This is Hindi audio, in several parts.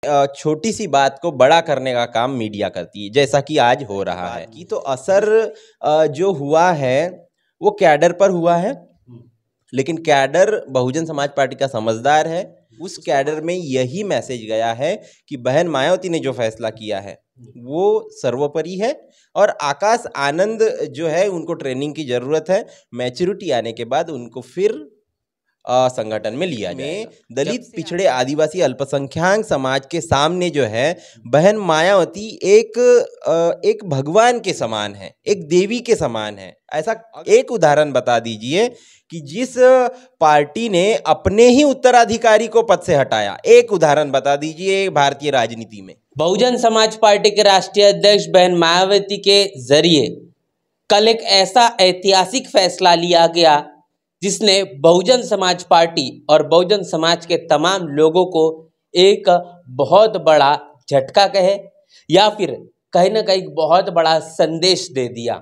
छोटी सी बात को बड़ा करने का काम मीडिया करती है, जैसा कि आज हो रहा है। कि तो असर जो हुआ है वो कैडर पर हुआ है, लेकिन कैडर बहुजन समाज पार्टी का समझदार है। उस कैडर में यही मैसेज गया है कि बहन मायावती ने जो फैसला किया है वो सर्वोपरि है, और आकाश आनंद जो है उनको ट्रेनिंग की जरूरत है। मैच्योरिटी आने के बाद उनको फिर संगठन में लिया जाएगा। दलित, पिछड़े, आदिवासी, अल्पसंख्यक समाज के सामने जो है बहन मायावती एक भगवान के समान है, एक देवी के समान है। ऐसा एक उदाहरण बता दीजिए कि जिस पार्टी ने अपने ही उत्तराधिकारी को पद से हटाया, एक उदाहरण बता दीजिए भारतीय राजनीति में। बहुजन समाज पार्टी के राष्ट्रीय अध्यक्ष बहन मायावती के जरिए कल एक ऐसा ऐतिहासिक फैसला लिया गया जिसने बहुजन समाज पार्टी और बहुजन समाज के तमाम लोगों को एक बहुत बड़ा झटका कहे या फिर कहीं ना कहीं बहुत बड़ा संदेश दे दिया।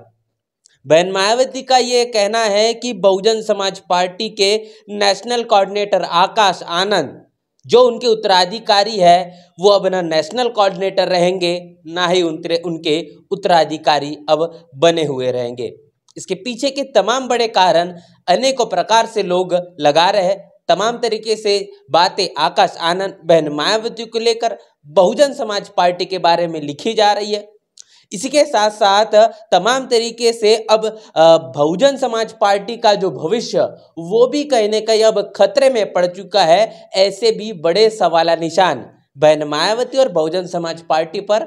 बहन मायावती का ये कहना है कि बहुजन समाज पार्टी के नेशनल कोऑर्डिनेटर आकाश आनंद जो उनके उत्तराधिकारी है वो अब ना नेशनल कोऑर्डिनेटर रहेंगे, ना ही उनके उत्तराधिकारी अब बने हुए रहेंगे। इसके पीछे के तमाम बड़े कारण अनेकों प्रकार से लोग लगा रहे हैं। तमाम तरीके से बातें आकाश आनंद बहन मायावती को लेकर बहुजन समाज पार्टी के बारे में लिखी जा रही है। इसी के साथ साथ तमाम तरीके से अब बहुजन समाज पार्टी का जो भविष्य वो भी कहीं ना कहीं अब खतरे में पड़ चुका है। ऐसे भी बड़े सवाल निशान बहन मायावती और बहुजन समाज पार्टी पर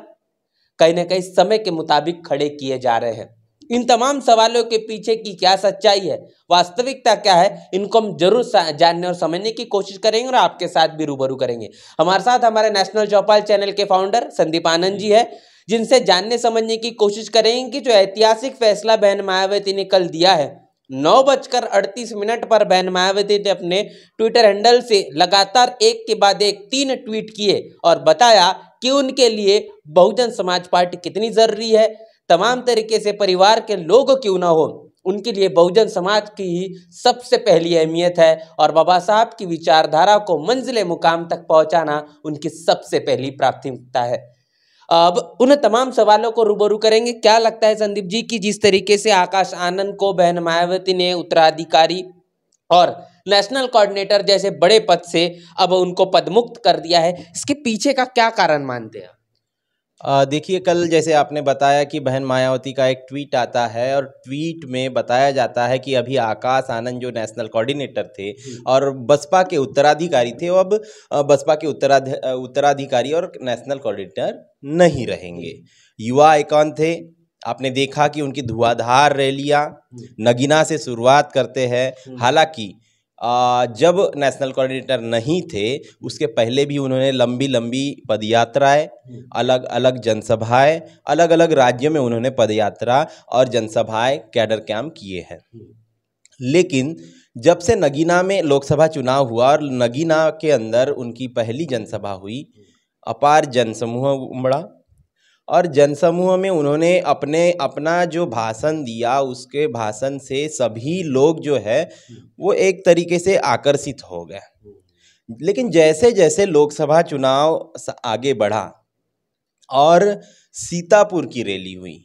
कहीं ना कहीं समय के मुताबिक खड़े किए जा रहे हैं। इन तमाम सवालों के पीछे की क्या सच्चाई है, वास्तविकता क्या है, इनको हम जरूर जानने और समझने की कोशिश करेंगे और आपके साथ भी रूबरू करेंगे। हमारे साथ हमारे नेशनल चौपाल चैनल के फाउंडर संदीप आनंद जी है, जिनसे जानने समझने की कोशिश करेंगे कि जो ऐतिहासिक फैसला बहन मायावती ने कल दिया है। 9:38 पर बहन मायावती ने अपने ट्विटर हैंडल से लगातार एक के बाद एक 3 ट्वीट किए और बताया कि उनके लिए बहुजन समाज पार्टी कितनी जरूरी है। तमाम तरीके से परिवार के लोग क्यों ना हो, उनके लिए बहुजन समाज की ही सबसे पहली अहमियत है और बाबा साहब की विचारधारा को मंजिले मुकाम तक पहुंचाना उनकी सबसे पहली प्राथमिकता है। अब उन तमाम सवालों को रूबरू करेंगे। क्या लगता है संदीप जी कि जिस तरीके से आकाश आनंद को बहन मायावती ने उत्तराधिकारी और नेशनल कोऑर्डिनेटर जैसे बड़े पद से अब उनको पदमुक्त कर दिया है, इसके पीछे का क्या कारण मानते हैं? देखिए, कल जैसे आपने बताया कि बहन मायावती का एक ट्वीट आता है और ट्वीट में बताया जाता है कि अभी आकाश आनंद जो नेशनल कोऑर्डिनेटर थे और बसपा के उत्तराधिकारी थे, वो अब बसपा के उत्तराधिकारी और नेशनल कोऑर्डिनेटर नहीं रहेंगे। युवा आइकॉन थे, आपने देखा कि उनकी धुआंधार रैलियां नगीना से शुरुआत करते हैं। हालांकि जब नेशनल कोऑर्डिनेटर नहीं थे उसके पहले भी उन्होंने लंबी लंबी पदयात्राएं, अलग अलग जनसभाएं, अलग अलग राज्यों में उन्होंने पदयात्रा और जनसभाएं, कैडर कैंप किए हैं। लेकिन जब से नगीना में लोकसभा चुनाव हुआ और नगीना के अंदर उनकी पहली जनसभा हुई, अपार जनसमूह उमड़ा और जनसमूह में उन्होंने अपना जो भाषण दिया, उसके भाषण से सभी लोग जो है वो एक तरीके से आकर्षित हो गए। लेकिन जैसे जैसे लोकसभा चुनाव आगे बढ़ा और सीतापुर की रैली हुई,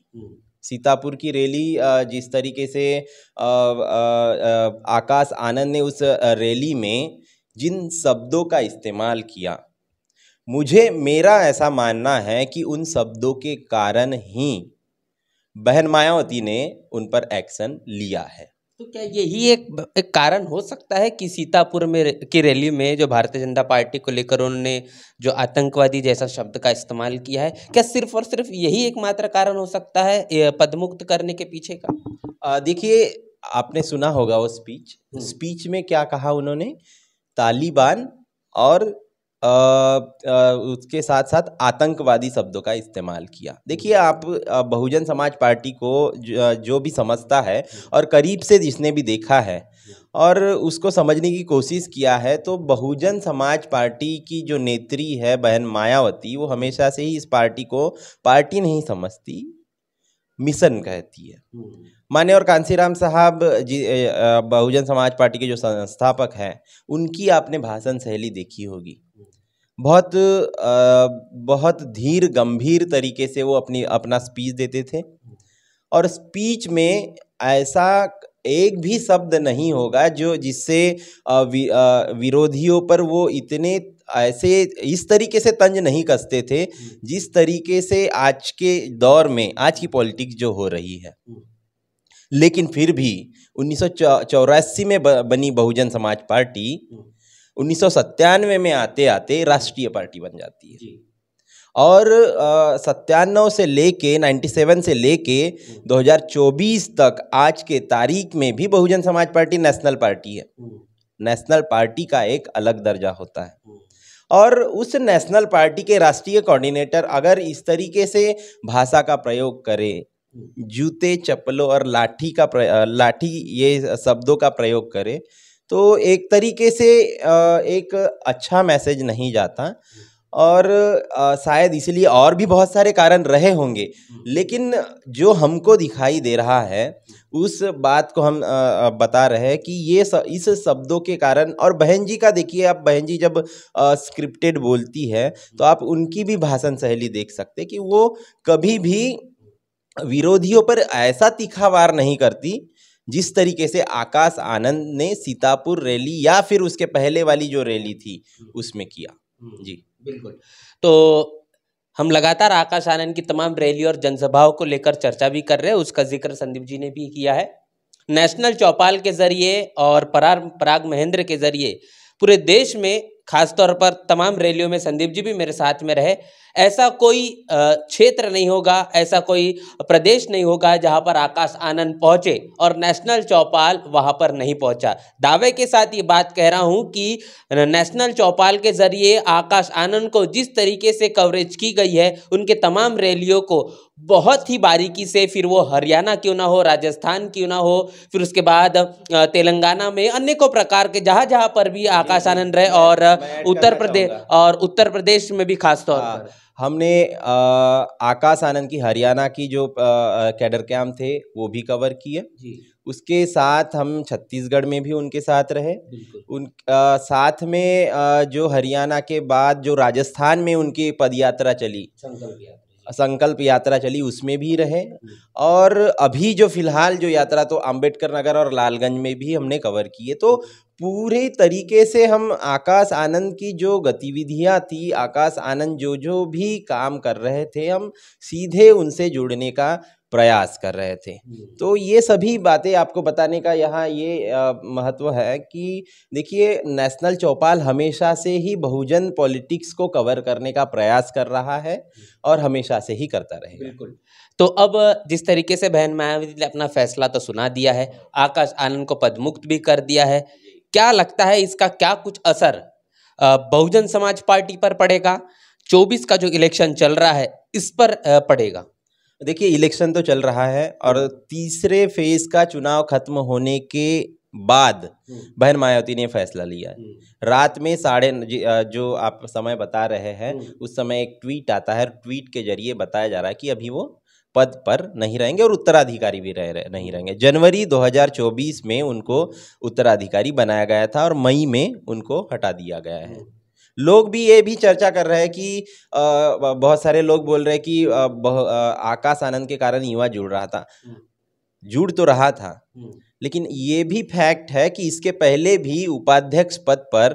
सीतापुर की रैली जिस तरीके से आकाश आनंद ने उस रैली में जिन शब्दों का इस्तेमाल किया, मेरा ऐसा मानना है कि उन शब्दों के कारण ही बहन मायावती ने उन पर एक्शन लिया है। तो क्या यही एक कारण हो सकता है कि सीतापुर में की रैली में जो भारतीय जनता पार्टी को लेकर उन्होंने जो आतंकवादी जैसा शब्द का इस्तेमाल किया है, क्या सिर्फ और सिर्फ यही एकमात्र कारण हो सकता है पदमुक्त करने के पीछे का? देखिए, आपने सुना होगा वो स्पीच में क्या कहा उन्होंने, तालिबान और उसके साथ साथ आतंकवादी शब्दों का इस्तेमाल किया। देखिए, आप बहुजन समाज पार्टी को जो भी समझता है और करीब से जिसने भी देखा है और उसको समझने की कोशिश किया है, तो बहुजन समाज पार्टी की जो नेत्री है बहन मायावती, वो हमेशा से ही इस पार्टी को पार्टी नहीं समझती, मिशन कहती है। मान्य और कांसीराम साहब जी बहुजन समाज पार्टी के जो संस्थापक हैं, उनकी आपने भाषण शैली देखी होगी। बहुत धीर गंभीर तरीके से वो अपना स्पीच देते थे, और स्पीच में ऐसा एक भी शब्द नहीं होगा जिससे विरोधियों पर वो इतने ऐसे इस तरीके से तंज नहीं कसते थे जिस तरीके से आज के दौर में आज की पॉलिटिक्स जो हो रही है। लेकिन फिर भी 1984 में बनी बहुजन समाज पार्टी 1997 में आते आते राष्ट्रीय पार्टी बन जाती है, और 97 से लेके 97 से लेके 2024 तक आज के तारीख में भी Bahujan Samaj party national party है। नेशनल पार्टी का एक अलग दर्जा होता है, और उस नेशनल पार्टी के राष्ट्रीय कोऑर्डिनेटर अगर इस तरीके से भाषा का प्रयोग करे, जूते चप्पलों और लाठी ये शब्दों का प्रयोग करे, तो एक तरीके से एक अच्छा मैसेज नहीं जाता। और शायद इसलिए और भी बहुत सारे कारण रहे होंगे, लेकिन जो हमको दिखाई दे रहा है उस बात को हम बता रहे हैं कि इस शब्दों के कारण। और बहन जी का देखिए, आप बहन जी जब स्क्रिप्टेड बोलती है तो आप उनकी भी भाषण शैली देख सकते कि वो कभी भी विरोधियों पर ऐसा तीखा वार नहीं करती जिस तरीके से आकाश आनंद ने सीतापुर रैली या फिर उसके पहले वाली जो रैली थी उसमें किया। जी बिल्कुल। तो हम लगातार आकाश आनंद की तमाम रैली और जनसभाओं को लेकर चर्चा भी कर रहे हैं, उसका जिक्र संदीप जी ने भी किया है। नेशनल चौपाल के जरिए और पराग महेंद्र के जरिए पूरे देश में, खासतौर पर तमाम रैलियों में संदीप जी भी मेरे साथ में रहे, ऐसा कोई क्षेत्र नहीं होगा, ऐसा कोई प्रदेश नहीं होगा जहां पर आकाश आनंद पहुंचे और नेशनल चौपाल वहां पर नहीं पहुंचा। दावे के साथ ये बात कह रहा हूं कि नेशनल चौपाल के जरिए आकाश आनंद को जिस तरीके से कवरेज की गई है, उनके तमाम रैलियों को बहुत ही बारीकी से, फिर वो हरियाणा क्यों ना हो, राजस्थान क्यों ना हो, फिर उसके बाद तेलंगाना में अनेकों प्रकार के जहां पर भी आकाश आनंद रहे, और उत्तर प्रदेश में भी खासतौर पर हमने आकाश आनंद की हरियाणा की जो कैडर कैंप थे वो भी कवर किए। उसके साथ हम छत्तीसगढ़ में भी उनके साथ रहे। उन साथ में जो हरियाणा के बाद जो राजस्थान में उनकी पदयात्रा चली, संकल्प यात्रा चली, उसमें भी रहे। और अभी जो फिलहाल जो यात्रा तो अंबेडकर नगर और लालगंज में भी हमने कवर किए। तो पूरे तरीके से हम आकाश आनंद की जो गतिविधियां थी, आकाश आनंद जो भी काम कर रहे थे, हम सीधे उनसे जुड़ने का प्रयास कर रहे थे। तो ये सभी बातें आपको बताने का यहाँ ये महत्व है कि देखिए, नेशनल चौपाल हमेशा से ही बहुजन पॉलिटिक्स को कवर करने का प्रयास कर रहा है और हमेशा से ही करता रहेगा। बिल्कुल। तो अब जिस तरीके से बहन मायावती ने अपना फैसला तो सुना दिया है, आकाश आनंद को पदमुक्त भी कर दिया है, क्या लगता है इसका क्या कुछ असर बहुजन समाज पार्टी पर पड़ेगा? 24 का जो इलेक्शन चल रहा है इस पर पड़ेगा? देखिए, इलेक्शन तो चल रहा है और तीसरे फेज का चुनाव खत्म होने के बाद बहन मायावती ने फैसला लिया है। रात में जो आप समय बता रहे हैं उस समय एक ट्वीट आता है, ट्वीट के जरिए बताया जा रहा है कि अभी वो पद पर नहीं रहेंगे और उत्तराधिकारी भी नहीं रहेंगे। जनवरी 2024 में उनको उत्तराधिकारी बनाया गया था और मई में उनको हटा दिया गया है। लोग भी ये भी चर्चा कर रहे हैं कि बहुत सारे लोग बोल रहे हैं कि आकाश आनंद के कारण युवा जुड़ रहा था। जुड़ तो रहा था, लेकिन ये भी फैक्ट है कि इसके पहले भी उपाध्यक्ष पद पर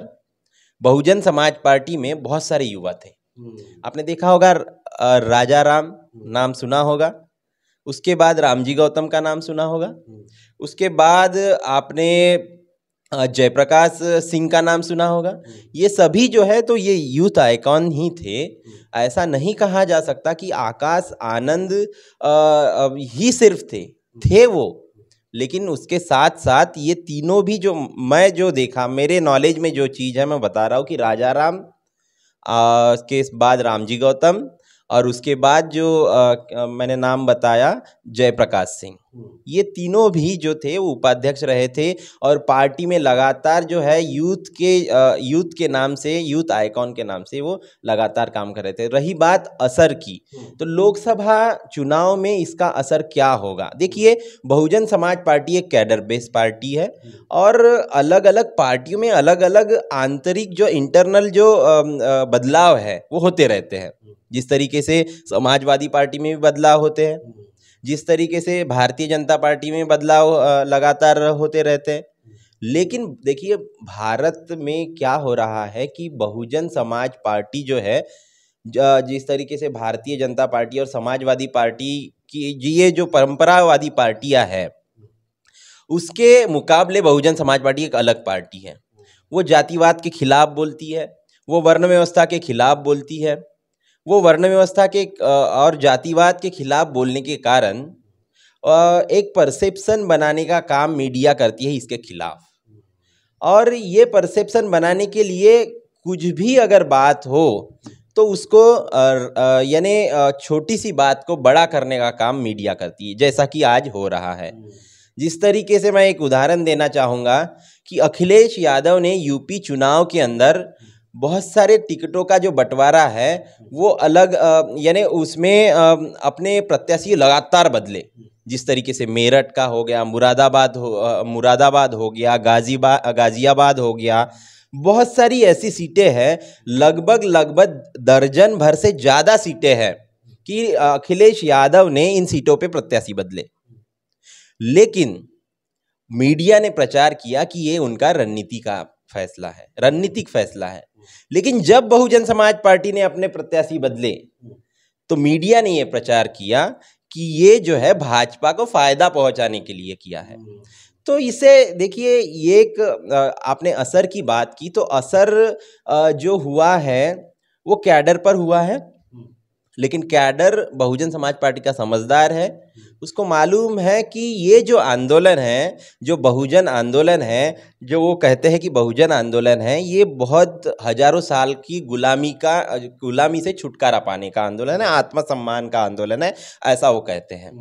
बहुजन समाज पार्टी में बहुत सारे युवा थे। आपने देखा होगा, राजा राम नाम सुना होगा, उसके बाद रामजी गौतम का नाम सुना होगा, उसके बाद आपने जयप्रकाश सिंह का नाम सुना होगा। ये सभी जो है तो ये यूथ आइकॉन ही थे। ऐसा नहीं कहा जा सकता कि आकाश आनंद ही सिर्फ थे वो, लेकिन उसके साथ साथ ये तीनों भी, जो मैं जो देखा, मेरे नॉलेज में जो चीज़ है मैं बता रहा हूँ कि राजा राम, के बाद रामजी गौतम और उसके बाद जो मैंने नाम बताया जयप्रकाश सिंह, ये तीनों भी जो थे वो उपाध्यक्ष रहे थे और पार्टी में लगातार जो है यूथ के नाम से, यूथ आइकॉन के नाम से वो लगातार काम कर रहे थे। रही बात असर की, तो लोकसभा चुनाव में इसका असर क्या होगा? देखिए, बहुजन समाज पार्टी एक कैडर बेस्ड पार्टी है और अलग अलग पार्टियों में अलग अलग आंतरिक जो इंटरनल जो बदलाव है वो होते रहते हैं। जिस तरीके से समाजवादी पार्टी में भी बदलाव होते हैं, जिस तरीके से भारतीय जनता पार्टी में बदलाव लगातार होते रहते हैं। लेकिन देखिए, भारत में क्या हो रहा है कि बहुजन समाज पार्टी जो है, जिस तरीके से भारतीय जनता पार्टी और समाजवादी पार्टी की ये जो परंपरावादी पार्टियां हैं, उसके मुकाबले बहुजन समाज पार्टी एक अलग पार्टी है। वो जातिवाद के खिलाफ बोलती है, वो वर्ण व्यवस्था के खिलाफ बोलती है। वो वर्ण व्यवस्था के और जातिवाद के खिलाफ बोलने के कारण एक परसेप्शन बनाने का काम मीडिया करती है इसके खिलाफ, और ये परसेप्शन बनाने के लिए कुछ भी अगर बात हो तो उसको यानी छोटी सी बात को बड़ा करने का काम मीडिया करती है, जैसा कि आज हो रहा है। जिस तरीके से मैं एक उदाहरण देना चाहूँगा कि अखिलेश यादव ने यूपी चुनाव के अंदर बहुत सारे टिकटों का जो बंटवारा है वो अलग यानी उसमें अपने प्रत्याशी लगातार बदले। जिस तरीके से मेरठ का हो गया, मुरादाबाद हो गया, गाजियाबाद हो गया, बहुत सारी ऐसी सीटें हैं, लगभग दर्जन भर से ज़्यादा सीटें हैं कि अखिलेश यादव ने इन सीटों पे प्रत्याशी बदले। लेकिन मीडिया ने प्रचार किया कि ये उनका रणनीतिक फैसला है। लेकिन जब बहुजन समाज पार्टी ने अपने प्रत्याशी बदले तो मीडिया ने ये प्रचार किया कि ये जो है भाजपा को फायदा पहुंचाने के लिए किया है। तो इसे देखिए, ये एक आपने असर की बात की, तो असर जो हुआ है वो कैडर पर हुआ है। लेकिन कैडर बहुजन समाज पार्टी का समझदार है, उसको मालूम है कि ये जो आंदोलन है, जो बहुजन आंदोलन है, जो वो कहते हैं कि बहुजन आंदोलन है, ये बहुत हजारों साल की गुलामी से छुटकारा पाने का आंदोलन है, आत्मसम्मान का आंदोलन है, ऐसा वो कहते हैं।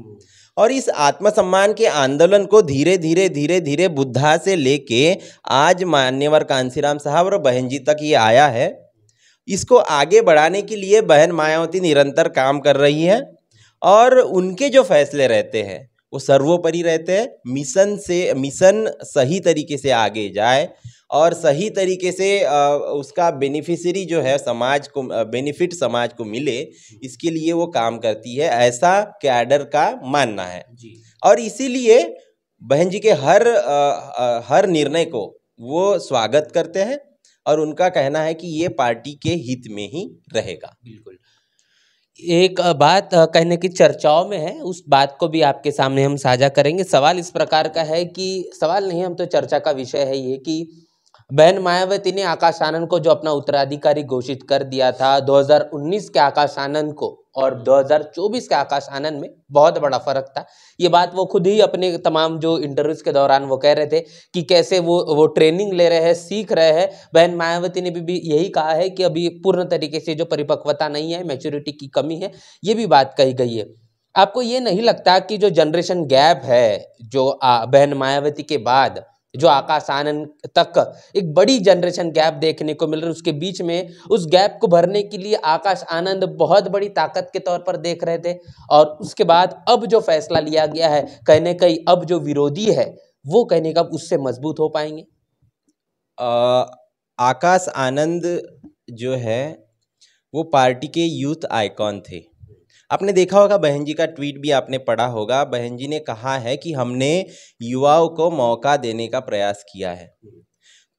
और इस आत्मसम्मान के आंदोलन को धीरे धीरे बुद्धा से लेके आज मान्यवर कांसीराम साहब और बहन जी तक ये आया है। इसको आगे बढ़ाने के लिए बहन मायावती निरंतर काम कर रही है और उनके जो फैसले रहते हैं वो सर्वोपरि रहते हैं। मिशन सही तरीके से आगे जाए और सही तरीके से उसका बेनिफिशियरी जो है बेनिफिट समाज को मिले, इसके लिए वो काम करती है, ऐसा कैडर का मानना है जी। और इसीलिए बहन जी के हर निर्णय को वो स्वागत करते हैं और उनका कहना है कि ये पार्टी के हित में ही रहेगा। बिल्कुल, एक बात कहने की चर्चाओं में है, उस बात को भी आपके सामने हम साझा करेंगे। सवाल इस प्रकार का है कि सवाल नहीं, हम तो चर्चा का विषय है ये कि बहन मायावती ने आकाश आनंद को जो अपना उत्तराधिकारी घोषित कर दिया था 2019 के आकाश आनंद को और 2024 के आकाश आनंद में बहुत बड़ा फर्क था। ये बात वो खुद ही अपने तमाम जो इंटरव्यूज के दौरान वो कह रहे थे कि कैसे वो ट्रेनिंग ले रहे हैं, सीख रहे हैं। बहन मायावती ने भी यही कहा है कि अभी पूर्ण तरीके से जो परिपक्वता नहीं है, मैच्योरिटी की कमी है, ये भी बात कही गई है। आपको ये नहीं लगता कि जो जनरेशन गैप है, जो बहन मायावती के बाद जो आकाश आनंद तक एक बड़ी जनरेशन गैप देखने को मिल रहा है, उसके बीच में उस गैप को भरने के लिए आकाश आनंद बहुत बड़ी ताकत के तौर पर देख रहे थे, और उसके बाद अब जो फैसला लिया गया है, कहने कहीं अब जो विरोधी है वो कहने का उससे मजबूत हो पाएंगे? आकाश आनंद जो है वो पार्टी के यूथ आइकॉन थे। आपने देखा होगा, बहन जी का ट्वीट भी आपने पढ़ा होगा। बहन जी ने कहा है कि हमने युवाओं को मौका देने का प्रयास किया है।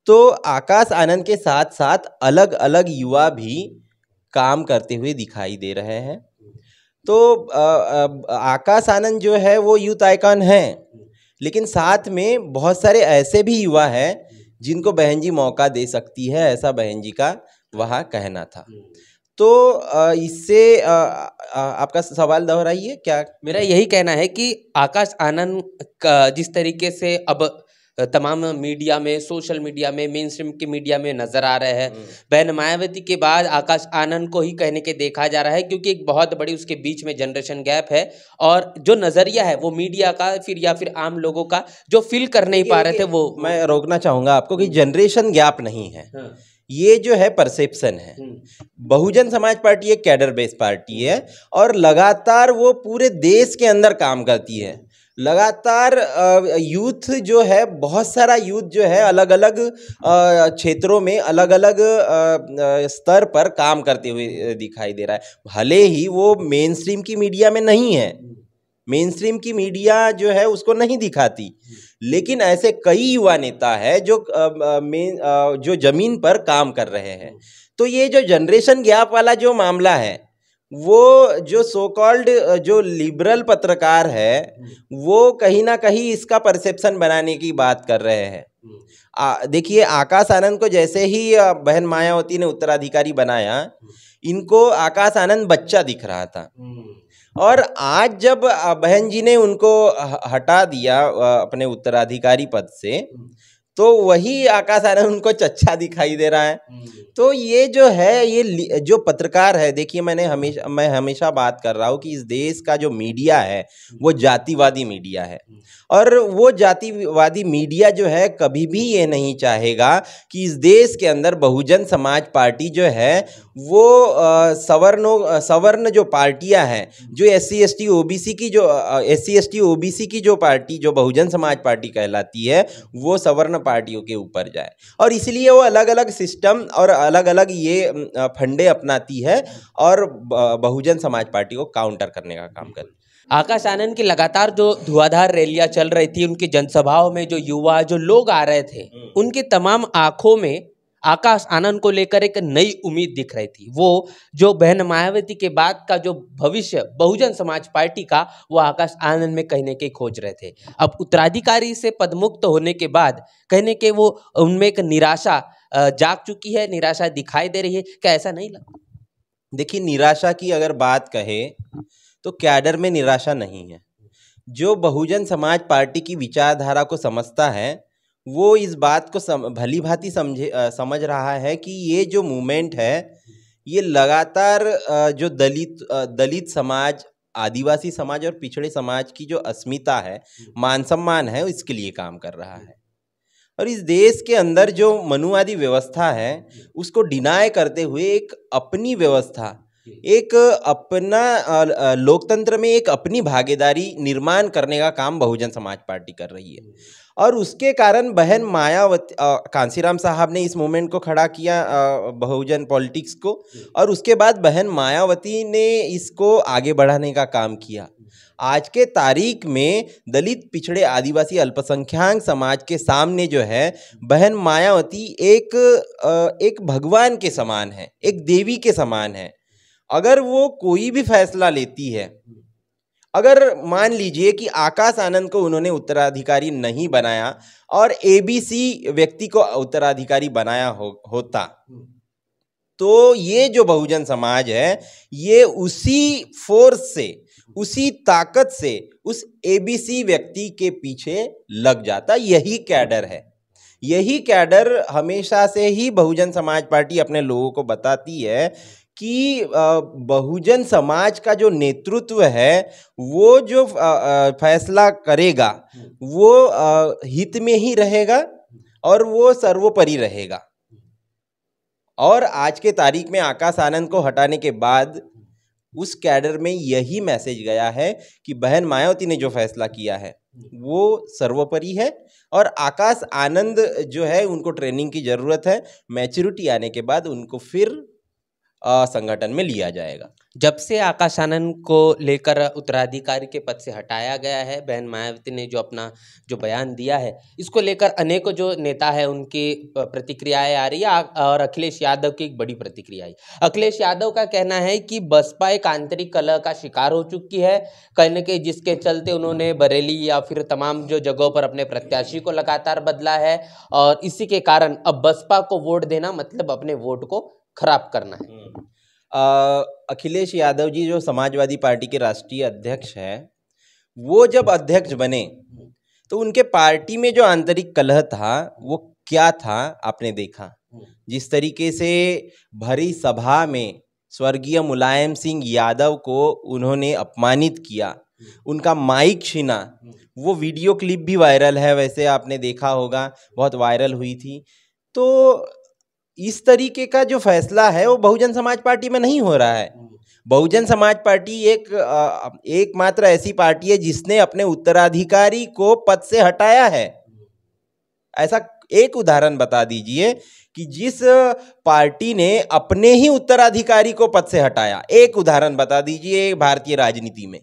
तो आकाश आनंद के साथ साथ अलग अलग युवा भी काम करते हुए दिखाई दे रहे हैं। तो आकाश आनंद जो है वो यूथ आइकॉन है, लेकिन साथ में बहुत सारे ऐसे भी युवा हैं जिनको बहन जी मौका दे सकती है, ऐसा बहन जी का वहाँ कहना था। तो इससे आपका सवाल दोहराइए क्या? मेरा यही कहना है कि आकाश आनंद का जिस तरीके से अब तमाम मीडिया में, सोशल मीडिया में, मेन स्ट्रीम की मीडिया में नजर आ रहे हैं। बहन मायावती के बाद आकाश आनंद को ही कहने के देखा जा रहा है, क्योंकि एक बहुत बड़ी उसके बीच में जनरेशन गैप है और जो नजरिया है वो मीडिया का या फिर आम लोगों का जो फील कर नहीं पा रहे थे वो। मैं रोकना चाहूंगा आपको कि जनरेशन गैप नहीं है, ये जो है परसेप्शन है। बहुजन समाज पार्टी एक कैडर बेस्ड पार्टी है और लगातार वो पूरे देश के अंदर काम करती है। लगातार यूथ जो है, बहुत सारा यूथ जो है अलग अलग क्षेत्रों में अलग अलग स्तर पर काम करते हुए दिखाई दे रहा है। भले ही वो मेन स्ट्रीम की मीडिया में नहीं है, मेन स्ट्रीम की मीडिया जो है उसको नहीं दिखाती, लेकिन ऐसे कई युवा नेता है जो जमीन पर काम कर रहे हैं। तो ये जो जनरेशन गैप वाला जो मामला है, वो जो सो कॉल्ड जो लिबरल पत्रकार है वो कहीं ना कहीं इसका परसेप्शन बनाने की बात कर रहे हैं। देखिए, आकाश आनंद को जैसे ही बहन मायावती ने उत्तराधिकारी बनाया, इनको आकाश आनंद बच्चा दिख रहा था और आज जब बहन जी ने उनको हटा दिया अपने उत्तराधिकारी पद से, तो वही आकाश आनंद उनको चच्चा दिखाई दे रहा है। तो ये जो है, ये जो पत्रकार है, देखिए मैं हमेशा बात कर रहा हूँ कि इस देश का जो मीडिया है वो जातिवादी मीडिया है और वो जातिवादी मीडिया जो है कभी भी ये नहीं चाहेगा कि इस देश के अंदर बहुजन समाज पार्टी जो है वो सवर्ण जो पार्टियां हैं, जो SC ST OBC की जो पार्टी, जो बहुजन समाज पार्टी कहलाती है, वो सवर्ण पार्टियों के ऊपर जाए। और इसलिए वो अलग अलग सिस्टम और अलग अलग ये फंडे अपनाती है और बहुजन समाज पार्टी को काउंटर करने का काम करती है। आकाश आनंद की लगातार जो धुआंधार रैलियां चल रही थी, उनकी जनसभाओं में जो युवा, जो लोग आ रहे थे, उनके तमाम आंखों में आकाश आनंद को लेकर एक नई उम्मीद दिख रही थी। वो जो बहन मायावती के बाद का जो भविष्य बहुजन समाज पार्टी का, वो आकाश आनंद में कहने के खोज रहे थे। अब उत्तराधिकारी से पदमुक्त होने के बाद कहने के वो उनमें एक निराशा जाग चुकी है, निराशा दिखाई दे रही है। क्या ऐसा नहीं लगता? देखिए, निराशा की अगर बात कहे तो कैडर में निराशा नहीं है। जो बहुजन समाज पार्टी की विचारधारा को समझता है वो इस बात को भली भांति समझ रहा है कि ये जो मूवमेंट है ये लगातार जो दलित समाज, आदिवासी समाज और पिछड़े समाज की जो अस्मिता है, मान सम्मान है, इसके लिए काम कर रहा है। और इस देश के अंदर जो मनुवादी व्यवस्था है उसको डिनाय करते हुए एक अपनी व्यवस्था, एक अपना लोकतंत्र में एक अपनी भागीदारी निर्माण करने का काम बहुजन समाज पार्टी कर रही है। और उसके कारण बहन मायावती, कांसीराम साहब ने इस मूवमेंट को खड़ा किया, बहुजन पॉलिटिक्स को, और उसके बाद बहन मायावती ने इसको आगे बढ़ाने का काम किया। आज के तारीख में दलित, पिछड़े, आदिवासी, अल्पसंख्यक समाज के सामने जो है बहन मायावती एक भगवान के समान है, एक देवी के समान है। अगर वो कोई भी फैसला लेती है, अगर मान लीजिए कि आकाश आनंद को उन्होंने उत्तराधिकारी नहीं बनाया और ABC व्यक्ति को उत्तराधिकारी बनाया होता, तो ये जो बहुजन समाज है ये उसी फोर्स से, उसी ताकत से उस ABC व्यक्ति के पीछे लग जाता। यही कैडर है, यही कैडर हमेशा से ही बहुजन समाज पार्टी अपने लोगों को बताती है कि बहुजन समाज का जो नेतृत्व है वो जो फैसला करेगा वो हित में ही रहेगा और वो सर्वोपरि रहेगा। और आज के तारीख में आकाश आनंद को हटाने के बाद उस कैडर में यही मैसेज गया है कि बहन मायावती ने जो फैसला किया है वो सर्वोपरि है और आकाश आनंद जो है उनको ट्रेनिंग की ज़रूरत है। मैच्योरिटी आने के बाद उनको फिर संगठन में लिया जाएगा। जब से आकाश आनंद को लेकर उत्तराधिकारी के पद से हटाया गया है, बहन मायावती ने जो अपना जो बयान दिया है, इसको लेकर अनेकों जो नेता है उनकी प्रतिक्रियाएं आ रही है और अखिलेश यादव की एक बड़ी प्रतिक्रिया आई। अखिलेश यादव का कहना है कि बसपा एक आंतरिक कलह का शिकार हो चुकी है, कहने के जिसके चलते उन्होंने बरेली या फिर तमाम जो जगहों पर अपने प्रत्याशी को लगातार बदला है और इसी के कारण अब बसपा को वोट देना मतलब अपने वोट को खराब करना है। अखिलेश यादव जी जो समाजवादी पार्टी के राष्ट्रीय अध्यक्ष हैं, वो जब अध्यक्ष बने तो उनके पार्टी में जो आंतरिक कलह था वो क्या था आपने देखा। जिस तरीके से भरी सभा में स्वर्गीय मुलायम सिंह यादव को उन्होंने अपमानित किया, उनका माइक छीना, वो वीडियो क्लिप भी वायरल है, वैसे आपने देखा होगा, बहुत वायरल हुई थी। तो इस तरीके का जो फैसला है वो बहुजन समाज पार्टी में नहीं हो रहा है। बहुजन समाज पार्टी एकमात्र ऐसी पार्टी है जिसने अपने उत्तराधिकारी को पद से हटाया है। ऐसा एक उदाहरण बता दीजिए कि जिस पार्टी ने अपने ही उत्तराधिकारी को पद से हटाया, एक उदाहरण बता दीजिए भारतीय राजनीति में।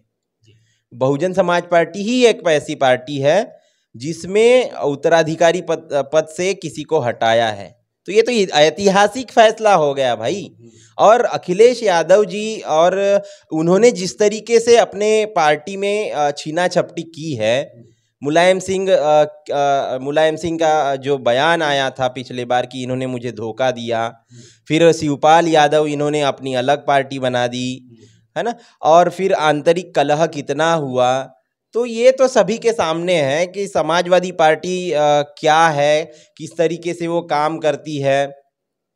बहुजन समाज पार्टी ही एक ऐसी पार्टी है जिसमें उत्तराधिकारी पद से किसी को हटाया है। तो ये तो ऐतिहासिक फैसला हो गया भाई। और अखिलेश यादव जी, और उन्होंने जिस तरीके से अपने पार्टी में छीना झपटी की है, मुलायम सिंह का जो बयान आया था पिछले बार कि इन्होंने मुझे धोखा दिया, फिर शिवपाल यादव इन्होंने अपनी अलग पार्टी बना दी, है ना, और फिर आंतरिक कलह कितना हुआ, तो ये तो सभी के सामने है कि समाजवादी पार्टी क्या है, किस तरीके से वो काम करती है,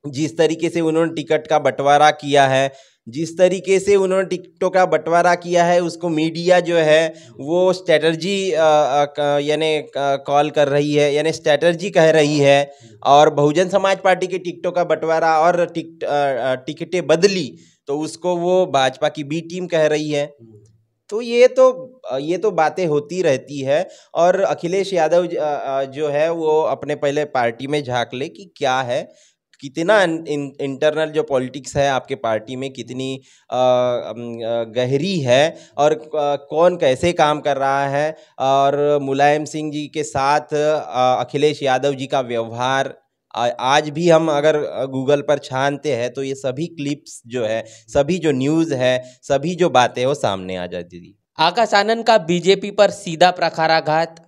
जिस तरीके से उन्होंने टिकट का बंटवारा किया है, जिस तरीके से उन्होंने टिकटों का बंटवारा किया है, उसको मीडिया जो है वो स्ट्रेटजी यानी कॉल कर रही है, यानी स्ट्रेटजी कह रही है। और बहुजन समाज पार्टी के टिकटों का बंटवारा और टिकटें बदली तो उसको वो भाजपा की बी टीम कह रही है। तो ये तो बातें होती रहती है। और अखिलेश यादव जो है वो अपने पहले पार्टी में झांक ले कि क्या है, कितना इंटरनल जो पॉलिटिक्स है आपके पार्टी में कितनी गहरी है, और कौन कैसे काम कर रहा है। और मुलायम सिंह जी के साथ अखिलेश यादव जी का व्यवहार आज भी हम अगर गूगल पर छानते हैं तो ये सभी क्लिप्स जो है, सभी जो न्यूज़ है, सभी जो बातें वो सामने आ जाती थी। आकाश आनंद का बीजेपी पर सीधा प्रहाराघात,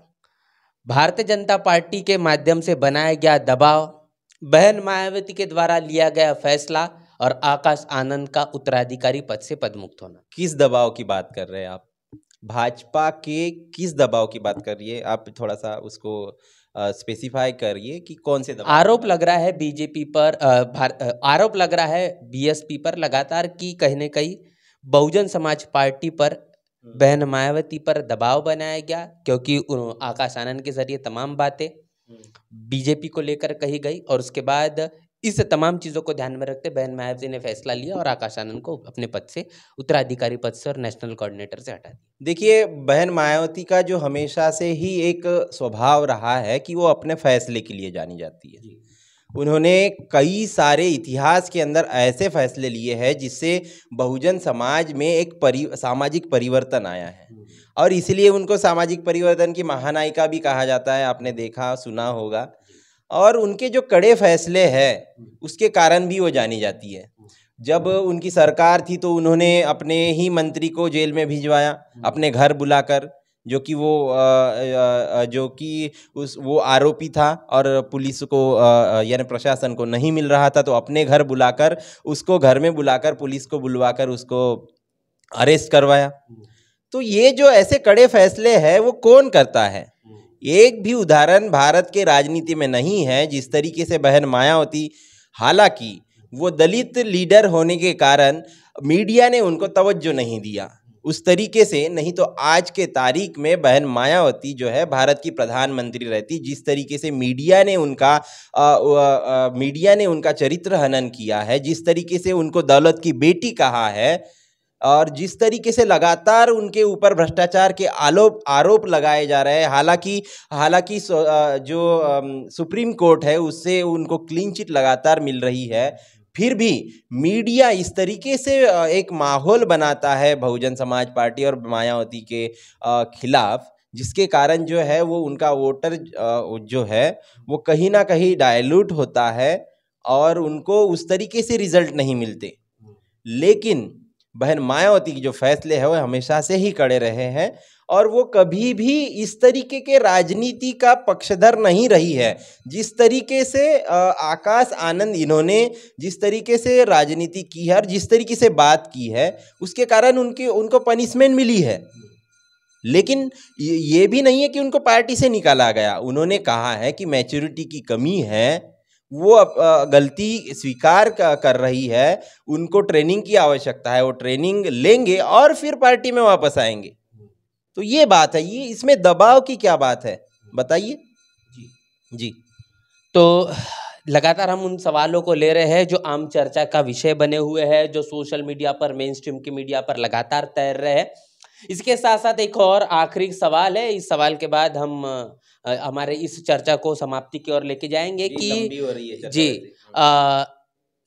भारतीय जनता पार्टी के माध्यम से बनाया गया दबाव, बहन मायावती के द्वारा लिया गया फैसला और आकाश आनंद का उत्तराधिकारी पद से पदमुक्त होना। किस दबाव की बात कर रहे हैं आप? भाजपा के किस दबाव की बात कर रही है आप? थोड़ा सा उसको स्पेसिफाई करिए कि कौन से दबाव। आरोप लग रहा है बीजेपी पर, आरोप लग रहा है बीएसपी पर लगातार कि कहीं न कहीं बहुजन समाज पार्टी पर, बहन मायावती पर दबाव बनाया गया, क्योंकि आकाश आनंद के जरिए तमाम बातें बीजेपी को लेकर कही गई, और उसके बाद इस तमाम चीज़ों को ध्यान में रखते बहन मायावती ने फैसला लिया और आकाश आनंद को अपने पद से, उत्तराधिकारी पद से और नेशनल कोऑर्डिनेटर से हटा दिया। देखिए, बहन मायावती का जो हमेशा से ही एक स्वभाव रहा है कि वो अपने फैसले के लिए जानी जाती है। उन्होंने कई सारे इतिहास के अंदर ऐसे फैसले लिए हैं जिससे बहुजन समाज में एक सामाजिक परिवर्तन आया है, और इसलिए उनको सामाजिक परिवर्तन की महानायिका भी कहा जाता है, आपने देखा सुना होगा। और उनके जो कड़े फैसले हैं उसके कारण भी वो जानी जाती है। जब उनकी सरकार थी तो उन्होंने अपने ही मंत्री को जेल में भिजवाया, अपने घर बुलाकर, जो कि वो आरोपी था और पुलिस को यानी प्रशासन को नहीं मिल रहा था, तो अपने घर बुलाकर, उसको घर में बुलाकर, पुलिस को बुलवाकर उसको अरेस्ट करवाया। तो ये जो ऐसे कड़े फैसले हैं वो कौन करता है? एक भी उदाहरण भारत के राजनीति में नहीं है जिस तरीके से बहन मायावती, हालांकि वो दलित लीडर होने के कारण मीडिया ने उनको तवज्जो नहीं दिया उस तरीके से, नहीं तो आज के तारीख में बहन मायावती जो है भारत की प्रधानमंत्री रहती। जिस तरीके से मीडिया ने उनका चरित्र हनन किया है, जिस तरीके से उनको दौलत की बेटी कहा है, और जिस तरीके से लगातार उनके ऊपर भ्रष्टाचार के आरोप लगाए जा रहे हैं, हालांकि जो सुप्रीम कोर्ट है उससे उनको क्लीन चिट लगातार मिल रही है, फिर भी मीडिया इस तरीके से एक माहौल बनाता है बहुजन समाज पार्टी और मायावती के खिलाफ, जिसके कारण जो है वो उनका वोटर जो है वो कहीं ना कहीं डायल्यूट होता है और उनको उस तरीके से रिजल्ट नहीं मिलते। लेकिन बहन मायावती की जो फैसले हैं वो हमेशा से ही कड़े रहे हैं, और वो कभी भी इस तरीके के राजनीति का पक्षधर नहीं रही है। जिस तरीके से आकाश आनंद इन्होंने जिस तरीके से राजनीति की है और जिस तरीके से बात की है, उसके कारण उनको पनिशमेंट मिली है। लेकिन ये भी नहीं है कि उनको पार्टी से निकाला गया। उन्होंने कहा है कि मैच्योरिटी की कमी है, वो गलती स्वीकार कर रही है, उनको ट्रेनिंग की आवश्यकता है, वो ट्रेनिंग लेंगे और फिर पार्टी में वापस आएंगे। तो ये बात है, ये इसमें दबाव की क्या बात है, बताइए। जी तो लगातार हम उन सवालों को ले रहे हैं जो आम चर्चा का विषय बने हुए हैं, जो सोशल मीडिया पर, मेन स्ट्रीम की मीडिया पर लगातार तैर रहे हैं। इसके साथ साथ एक और आखिरी सवाल है, इस सवाल के बाद हम हमारे इस चर्चा को समाप्ति की ओर लेके जाएंगे कि हो रही है जी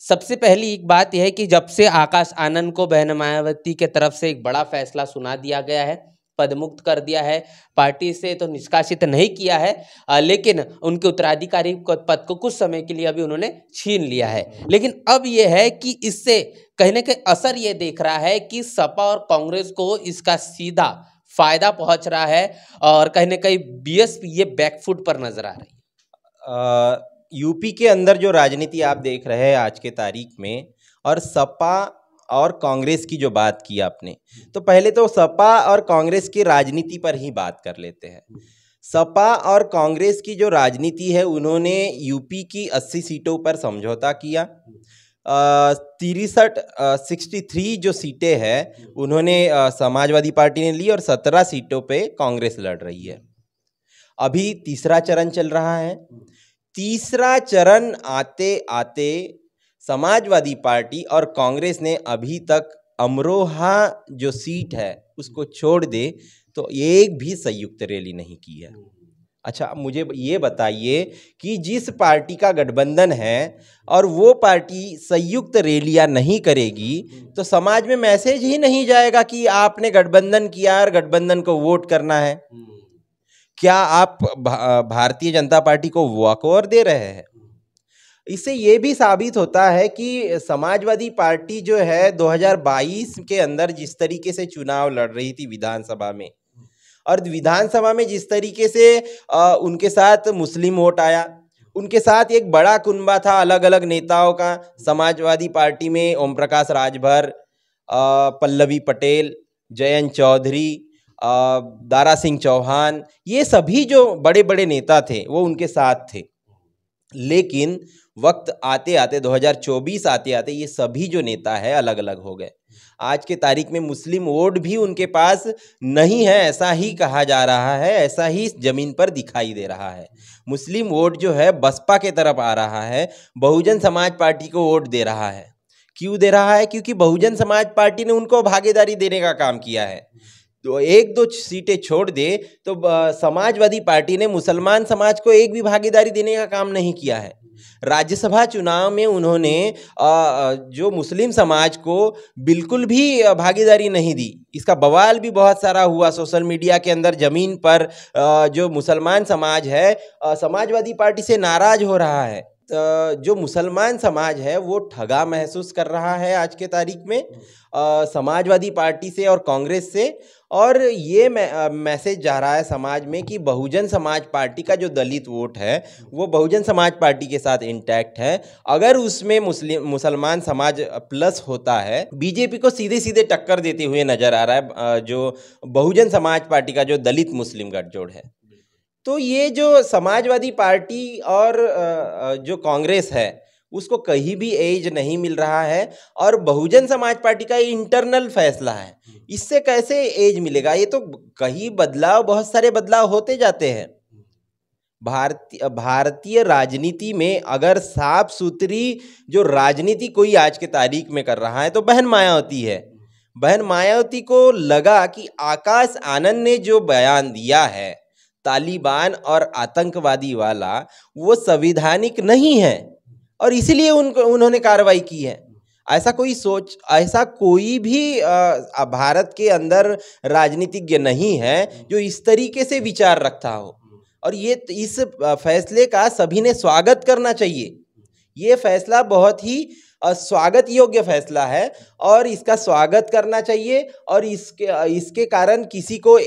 सबसे पहली एक बात यह है कि जब से आकाश आनंद को बहन मायावती के तरफ से एक बड़ा फैसला सुना दिया गया है, पदमुक्त कर दिया है, पार्टी से तो निष्कासित नहीं किया है, लेकिन उनके उत्तराधिकारी पद को कुछ समय के लिए अभी उन्होंने छीन लिया है। लेकिन अब ये है कि इससे कहीं ना कहीं असर ये देख रहा है कि सपा और कांग्रेस को इसका सीधा फायदा पहुंच रहा है और कहीं ना कहीं बीएसपी ये बैकफुट पर नजर आ रही है। यूपी के अंदर जो राजनीति आप देख रहे हैं आज के तारीख में, और सपा और कांग्रेस की जो बात की आपने, तो पहले तो सपा और कांग्रेस की राजनीति पर ही बात कर लेते हैं। सपा और कांग्रेस की जो राजनीति है, उन्होंने यूपी की 80 सीटों पर समझौता किया। 63 जो सीटें हैं उन्होंने समाजवादी पार्टी ने ली और 17 सीटों पे कांग्रेस लड़ रही है। अभी तीसरा चरण चल रहा है। तीसरा चरण आते आते समाजवादी पार्टी और कांग्रेस ने अभी तक अमरोहा जो सीट है उसको छोड़ दे तो एक भी संयुक्त रैली नहीं की है। अच्छा, मुझे ये बताइए कि जिस पार्टी का गठबंधन है और वो पार्टी संयुक्त रैलियां नहीं करेगी तो समाज में मैसेज ही नहीं जाएगा कि आपने गठबंधन किया और गठबंधन को वोट करना है। क्या आप भारतीय जनता पार्टी को वॉकओवर दे रहे हैं? इससे ये भी साबित होता है कि समाजवादी पार्टी जो है 2022 के अंदर जिस तरीके से चुनाव लड़ रही थी विधानसभा में, और विधानसभा में जिस तरीके से उनके साथ मुस्लिम वोट आया, उनके साथ एक बड़ा कुनबा था अलग अलग नेताओं का। समाजवादी पार्टी में ओम प्रकाश राजभर, पल्लवी पटेल, जयंत चौधरी, दारा सिंह चौहान, ये सभी जो बड़े बड़े नेता थे वो उनके साथ थे। लेकिन वक्त आते आते 2024 आते आते ये सभी जो नेता है अलग अलग हो गए। आज के तारीख में मुस्लिम वोट भी उनके पास नहीं है, ऐसा ही कहा जा रहा है, ऐसा ही जमीन पर दिखाई दे रहा है। मुस्लिम वोट जो है बसपा के तरफ आ रहा है, बहुजन समाज पार्टी को वोट दे रहा है। क्यों दे रहा है? क्योंकि बहुजन समाज पार्टी ने उनको भागीदारी देने का काम किया है। तो एक दो सीटें छोड़ दे तो समाजवादी पार्टी ने मुसलमान समाज को एक भी भागीदारी देने का काम नहीं किया है। राज्यसभा चुनाव में उन्होंने जो मुस्लिम समाज को बिल्कुल भी भागीदारी नहीं दी। इसका बवाल भी बहुत सारा हुआ सोशल मीडिया के अंदर। जमीन पर जो मुसलमान समाज है समाजवादी पार्टी से नाराज हो रहा है। जो मुसलमान समाज है वो ठगा महसूस कर रहा है आज के तारीख में समाजवादी पार्टी से और कांग्रेस से। और ये मैसेज जा रहा है समाज में कि बहुजन समाज पार्टी का जो दलित वोट है वो बहुजन समाज पार्टी के साथ इंटैक्ट है। अगर उसमें मुसलमान समाज प्लस होता है, बीजेपी को सीधे सीधे टक्कर देते हुए नजर आ रहा है जो बहुजन समाज पार्टी का जो दलित मुस्लिम गठजोड़ है। तो ये जो समाजवादी पार्टी और जो कांग्रेस है उसको कहीं भी एज नहीं मिल रहा है, और बहुजन समाज पार्टी का इंटरनल फैसला है, इससे कैसे एज मिलेगा? ये तो कहीं बदलाव, बहुत सारे बदलाव होते जाते हैं। भारतीय राजनीति में अगर साफ सुथरी जो राजनीति कोई आज के तारीख में कर रहा है तो बहन मायावती है। बहन मायावती को लगा कि आकाश आनंद ने जो बयान दिया है तालिबान और आतंकवादी वाला, वो संवैधानिक नहीं है और इसलिए उन्होंने कार्रवाई की है। ऐसा कोई भी भारत के अंदर राजनीतिज्ञ नहीं है जो इस तरीके से विचार रखता हो, और ये इस फैसले का सभी ने स्वागत करना चाहिए। ये फैसला बहुत ही स्वागत योग्य फैसला है और इसका स्वागत करना चाहिए। और इसके कारण किसी को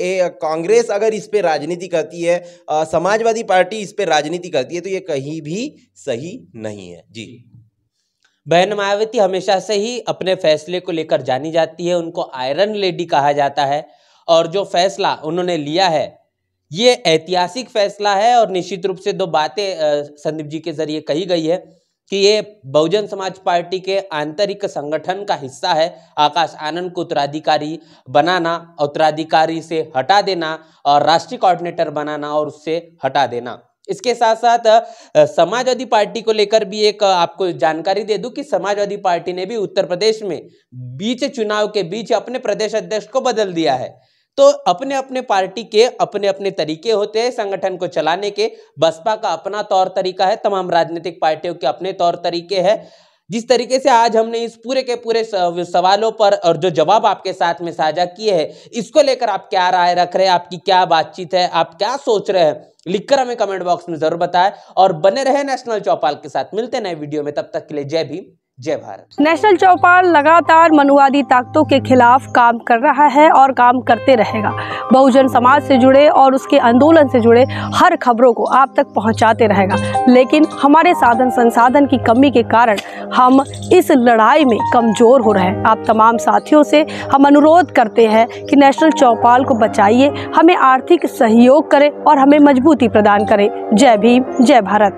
कांग्रेस अगर इस पे राजनीति करती है, समाजवादी पार्टी इस पे राजनीति करती है, तो ये कहीं भी सही नहीं है। जी, बहन मायावती हमेशा से ही अपने फैसले को लेकर जानी जाती है। उनको आयरन लेडी कहा जाता है और जो फैसला उन्होंने लिया है ये ऐतिहासिक फैसला है। और निश्चित रूप से दो बातें संदीप जी के जरिए कही गई है कि ये बहुजन समाज पार्टी के आंतरिक संगठन का हिस्सा है। आकाश आनंद को उत्तराधिकारी बनाना, उत्तराधिकारी से हटा देना और राष्ट्रीय कोऑर्डिनेटर बनाना और उससे हटा देना। इसके साथ साथ समाजवादी पार्टी को लेकर भी एक आपको जानकारी दे दूं कि समाजवादी पार्टी ने भी उत्तर प्रदेश में बीच चुनाव के बीच अपने प्रदेश अध्यक्ष को बदल दिया है। तो अपने अपने पार्टी के अपने अपने तरीके होते हैं संगठन को चलाने के। बसपा का अपना तौर तरीका है, तमाम राजनीतिक पार्टियों के अपने तौर तरीके हैं। जिस तरीके से आज हमने इस पूरे के पूरे सवालों पर और जो जवाब आपके साथ में साझा किए हैं, इसको लेकर आप क्या राय रख रहे हैं, आपकी क्या बातचीत है, आप क्या सोच रहे हैं, लिखकर हमें कमेंट बॉक्स में जरूर बताएं। और बने रहे नेशनल चौपाल के साथ। मिलते हैं नए वीडियो में, तब तक के लिए जय भीम, जय भारत। नेशनल चौपाल लगातार मनुवादी ताकतों के खिलाफ काम कर रहा है और काम करते रहेगा। बहुजन समाज से जुड़े और उसके आंदोलन से जुड़े हर खबरों को आप तक पहुंचाते रहेगा। लेकिन हमारे साधन संसाधन की कमी के कारण हम इस लड़ाई में कमज़ोर हो रहे हैं। आप तमाम साथियों से हम अनुरोध करते हैं कि नेशनल चौपाल को बचाइए, हमें आर्थिक सहयोग करें और हमें मजबूती प्रदान करें। जय भीम, जय भारत।